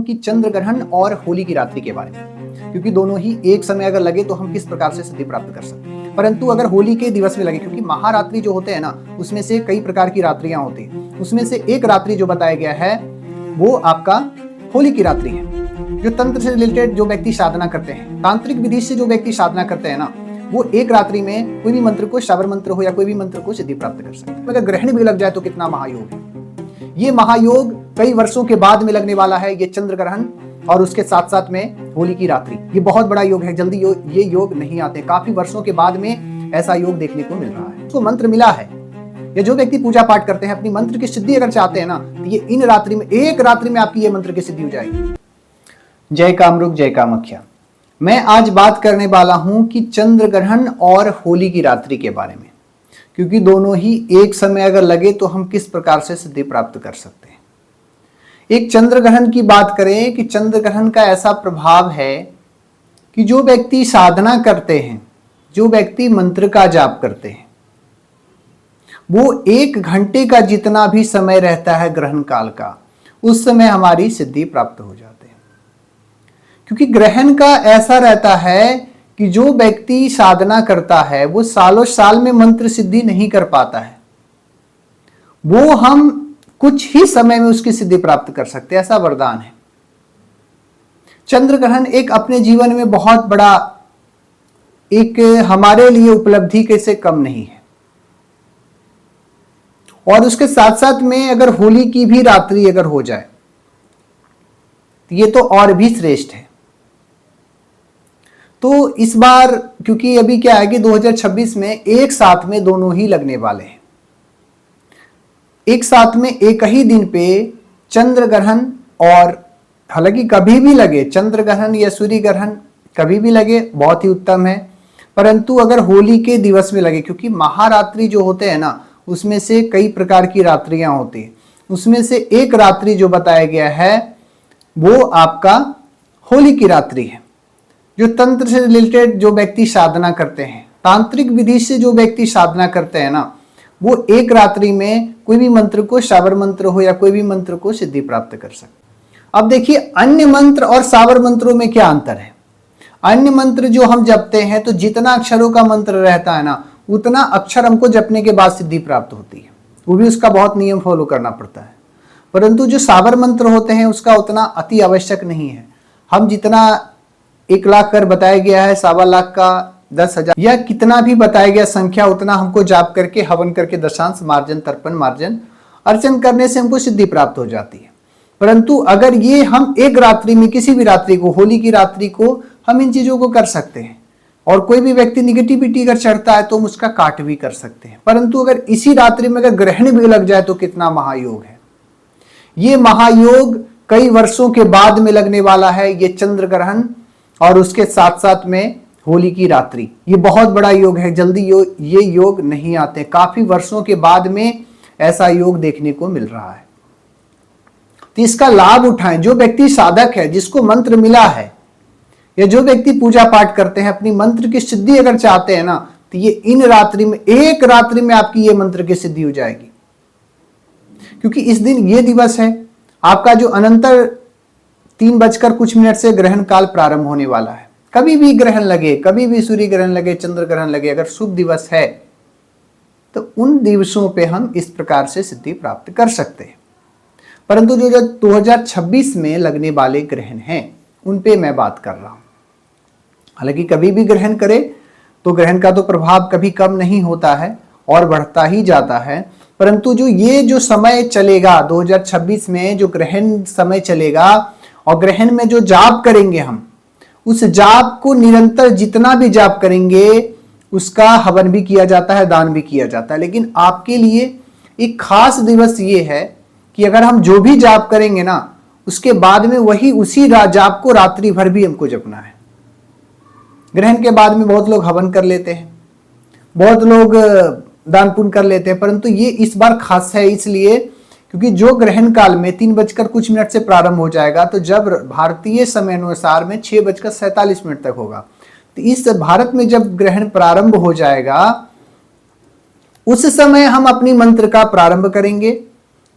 कि चंद्र ग्रहण और होली की रात्रि के बारे में, क्योंकि दोनों ही एक समय अगर लगे तो हम किस प्रकार से सिद्धि प्राप्त कर सकते हैं। परंतु अगर होली के दिवस में लगे, क्योंकि महारात्रि जो होते हैं ना, उसमें से कई प्रकार की रात्रियां होती हैं, उसमें से एक रात्रि जो बताया गया है वो आपका होली की रात्रि है। जो तंत्र से रिलेटेड जो व्यक्ति साधना करते हैं, तांत्रिक विधि से जो व्यक्ति साधना करते हैं ना, वो एक रात्रि में कोई भी मंत्र को, श्रावण मंत्र हो या कोई भी मंत्र को सिद्धि प्राप्त कर सकते हैं। अगर ग्रहण भी लग जाए तो कितना महायोग है। ये महायोग कई वर्षों के बाद में लगने वाला है, ये चंद्र ग्रहण और उसके साथ साथ में होली की रात्रि। ये बहुत बड़ा योग है, जल्दी ये योग नहीं आते, काफी वर्षों के बाद में ऐसा योग देखने को मिल रहा है। उसको मंत्र मिला है, ये जो व्यक्ति पूजा पाठ करते हैं, अपनी मंत्र की सिद्धि अगर चाहते हैं ना, तो ये इन रात्रि में, एक रात्रि में आपकी ये मंत्र की सिद्धि हो जाएगी। जय कामरूप, जय कामाख्या। मैं आज बात करने वाला हूं कि चंद्र ग्रहण और होली की रात्रि के बारे में, क्योंकि दोनों ही एक समय अगर लगे तो हम किस प्रकार से सिद्धि प्राप्त कर सकते हैं। एक चंद्र ग्रहण की बात करें कि चंद्र ग्रहण का ऐसा प्रभाव है कि जो व्यक्ति साधना करते हैं, जो व्यक्ति मंत्र का जाप करते हैं, वो 1 घंटे का जितना भी समय रहता है ग्रहण काल का, उस समय हमारी सिद्धि प्राप्त हो जाते हैं। क्योंकि ग्रहण का ऐसा रहता है कि जो व्यक्ति साधना करता है वो सालों साल में मंत्र सिद्धि नहीं कर पाता है, वो हम कुछ ही समय में उसकी सिद्धि प्राप्त कर सकते हैं, ऐसा वरदान है। चंद्र ग्रहण एक अपने जीवन में बहुत बड़ा, एक हमारे लिए उपलब्धि के से कम नहीं है। और उसके साथ साथ में अगर होली की भी रात्रि अगर हो जाए तो ये तो और भी श्रेष्ठ है। तो इस बार क्योंकि अभी क्या है कि 2026 में एक साथ में दोनों ही लगने वाले हैं, एक साथ में एक ही दिन पे चंद्र ग्रहण, और हालांकि कभी भी लगे चंद्र ग्रहण या सूर्य ग्रहण, कभी भी लगे बहुत ही उत्तम है। परंतु अगर होली के दिवस में लगे, क्योंकि महारात्रि जो होते हैं ना, उसमें से कई प्रकार की रात्रियां होती है, उसमें से एक रात्रि जो बताया गया है वो आपका होली की रात्रि है। जो तंत्र से रिलेटेड जो व्यक्ति साधना करते हैं, तांत्रिक विधि से जो व्यक्ति साधना करते हैं ना, वो एक रात्रि में कोई भी मंत्र को, श्रावण मंत्र हो या कोई भी मंत्र को सिद्धि प्राप्त कर सकते। अब देखिए अन्य मंत्र और श्रावण मंत्रों में क्या अंतर है। अन्य मंत्र जो हम जपते हैं तो जितना अक्षरों का मंत्र रहता है ना, उतना अक्षर हमको जपने के बाद सिद्धि प्राप्त होती है, वो भी उसका बहुत नियम फॉलो करना पड़ता है। परंतु जो श्रावण मंत्र होते हैं उसका उतना अति आवश्यक नहीं है। हम जितना 1 लाख कर बताया गया है, 1.25 लाख का 10,000 या कितना भी बताया गया संख्या, उतना हमको जाप करके, हवन करके, दशांश मार्जन, तर्पण मार्जन, अर्चन करने से हमको सिद्धि प्राप्त हो जाती है। परंतु अगर ये हम एक रात्रि में, किसी भी रात्रि को, होली की रात्रि को हम इन चीजों को कर सकते हैं। और कोई भी व्यक्ति निगेटिविटी अगर चढ़ता है तो हम उसका काट भी कर सकते हैं। परंतु अगर इसी रात्रि में अगर ग्रहण भी लग जाए तो कितना महायोग है। ये महायोग कई वर्षों के बाद में लगने वाला है, ये चंद्र ग्रहण और उसके साथ साथ में होली की रात्रि। ये बहुत बड़ा योग है, जल्दी ये योग नहीं आते, काफी वर्षों के बाद में ऐसा योग देखने को मिल रहा है। तो इसका लाभ उठाएं। जो व्यक्ति साधक है, जिसको मंत्र मिला है, या जो व्यक्ति पूजा पाठ करते हैं, अपनी मंत्र की सिद्धि अगर चाहते हैं ना, तो ये इन रात्रि में, एक रात्रि में आपकी ये मंत्र की सिद्धि हो जाएगी। क्योंकि इस दिन ये दिवस है आपका जो अनंतर 3 बजकर कुछ मिनट से ग्रहण काल प्रारंभ होने वाला है। कभी भी ग्रहण लगे, कभी भी सूर्य ग्रहण लगे, चंद्र ग्रहण लगे, अगर शुभ दिवस है तो उन दिवसों पे हम इस प्रकार से सिद्धि प्राप्त कर सकते हैं। परंतु जो 2026 में लगने वाले ग्रहण हैं उन पे मैं बात कर रहा हूं। हालांकि कभी भी ग्रहण करे तो ग्रहण का तो प्रभाव कभी कम नहीं होता है और बढ़ता ही जाता है। परंतु जो समय चलेगा 2026 में, जो ग्रहण समय चलेगा और ग्रहण में जो जाप करेंगे हम, उस जाप को निरंतर जितना भी जाप करेंगे उसका हवन भी किया जाता है, दान भी किया जाता है। लेकिन आपके लिए एक खास दिवस ये है कि अगर हम जो भी जाप करेंगे ना, उसके बाद में वही उसी जाप को रात्रि भर भी हमको जपना है। ग्रहण के बाद में बहुत लोग हवन कर लेते हैं, बहुत लोग दान पुण्य कर लेते हैं, परंतु ये इस बार खास है इसलिए क्योंकि जो ग्रहण काल में 3 बजकर कुछ मिनट से प्रारंभ हो जाएगा, तो जब भारतीय समय अनुसार में 6:47 तक होगा, तो इस भारत में जब ग्रहण प्रारंभ हो जाएगा उस समय हम अपनी मंत्र का प्रारंभ करेंगे,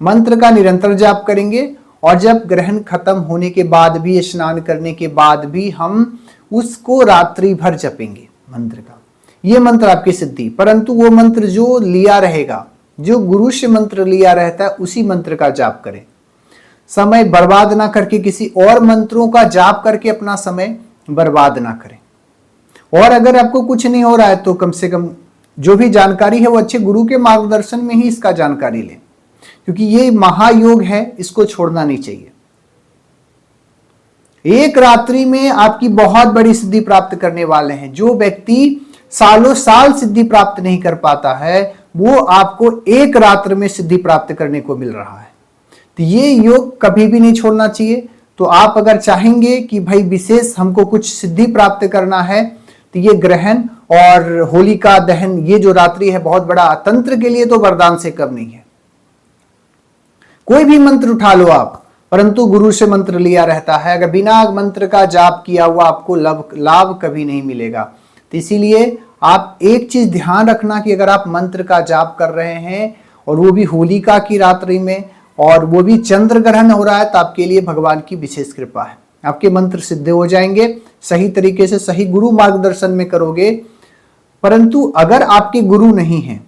मंत्र का निरंतर जाप करेंगे और जब ग्रहण खत्म होने के बाद भी, स्नान करने के बाद भी हम उसको रात्रि भर जपेंगे मंत्र का। ये मंत्र आपकी सिद्धि, परंतु वो मंत्र जो लिया रहेगा, जो गुरु से मंत्र लिया रहता है, उसी मंत्र का जाप करें। समय बर्बाद ना करके किसी और मंत्रों का जाप करके अपना समय बर्बाद ना करें। और अगर आपको कुछ नहीं हो रहा है तो कम से कम जो भी जानकारी है वो अच्छे गुरु के मार्गदर्शन में ही इसका जानकारी लें, क्योंकि ये महायोग है, इसको छोड़ना नहीं चाहिए। एक रात्रि में आपकी बहुत बड़ी सिद्धि प्राप्त करने वाले हैं। जो व्यक्ति सालों साल सिद्धि प्राप्त नहीं कर पाता है, वो आपको एक रात्र में सिद्धि प्राप्त करने को मिल रहा है। तो ये योग कभी भी नहीं छोड़ना चाहिए। तो आप अगर चाहेंगे कि भाई विशेष हमको कुछ सिद्धि प्राप्त करना है, तो ये ग्रहण और होलिका दहन, ये जो रात्रि है, बहुत बड़ा, तंत्र के लिए तो वरदान से कम नहीं है। कोई भी मंत्र उठा लो आप, परंतु गुरु से मंत्र लिया रहता है, अगर बिना मंत्र का जाप किया हुआ आपको लाभ कभी नहीं मिलेगा। तो इसीलिए आप एक चीज ध्यान रखना कि अगर आप मंत्र का जाप कर रहे हैं और वो भी होलिका की रात्रि में, और वो भी चंद्र ग्रहण हो रहा है, तो आपके लिए भगवान की विशेष कृपा है, आपके मंत्र सिद्ध हो जाएंगे। सही तरीके से सही गुरु मार्गदर्शन में करोगे। परंतु अगर आपके गुरु नहीं हैं,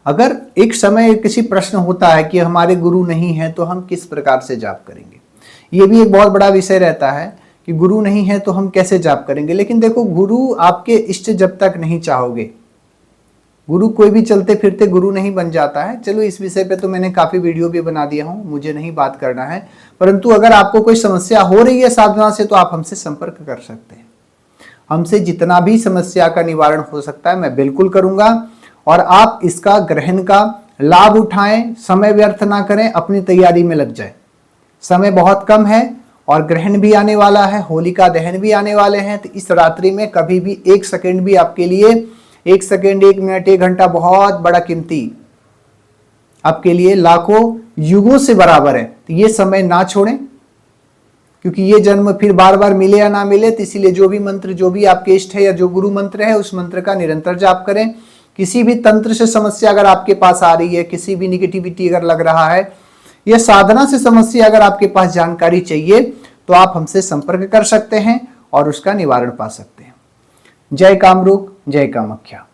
अगर एक समय किसी प्रश्न होता है कि हमारे गुरु नहीं है तो हम किस प्रकार से जाप करेंगे, ये भी एक बहुत बड़ा विषय रहता है कि गुरु नहीं है तो हम कैसे जाप करेंगे। लेकिन देखो, गुरु आपके इष्ट जब तक नहीं चाहोगे, गुरु कोई भी चलते फिरते गुरु नहीं बन जाता है। चलो, इस विषय पे तो मैंने काफी वीडियो भी बना दिया हूं, मुझे नहीं बात करना है। परंतु अगर आपको कोई समस्या हो रही है साधना से, तो आप हमसे संपर्क कर सकते हैं। हमसे जितना भी समस्या का निवारण हो सकता है मैं बिल्कुल करूंगा। और आप इसका ग्रहण का लाभ उठाएं, समय व्यर्थ ना करें, अपनी तैयारी में लग जाए। समय बहुत कम है और ग्रहण भी आने वाला है, होलिका दहन भी आने वाले हैं। तो इस रात्रि में कभी भी एक सेकंड भी आपके लिए, एक सेकंड, एक मिनट, एक घंटा बहुत बड़ा कीमती, आपके लिए लाखों युगों से बराबर है। तो ये समय ना छोड़ें, क्योंकि ये जन्म फिर बार बार मिले या ना मिले। तो इसीलिए जो भी मंत्र, जो भी आपके इष्ट है या जो गुरु मंत्र है, उस मंत्र का निरंतर जाप करें। किसी भी तंत्र से समस्या अगर आपके पास आ रही है, किसी भी निगेटिविटी अगर लग रहा है, या साधना से समस्या अगर आपके पास जानकारी चाहिए, तो आप हमसे संपर्क कर सकते हैं और उसका निवारण पा सकते हैं। जय कामरूप, जय कामाख्या।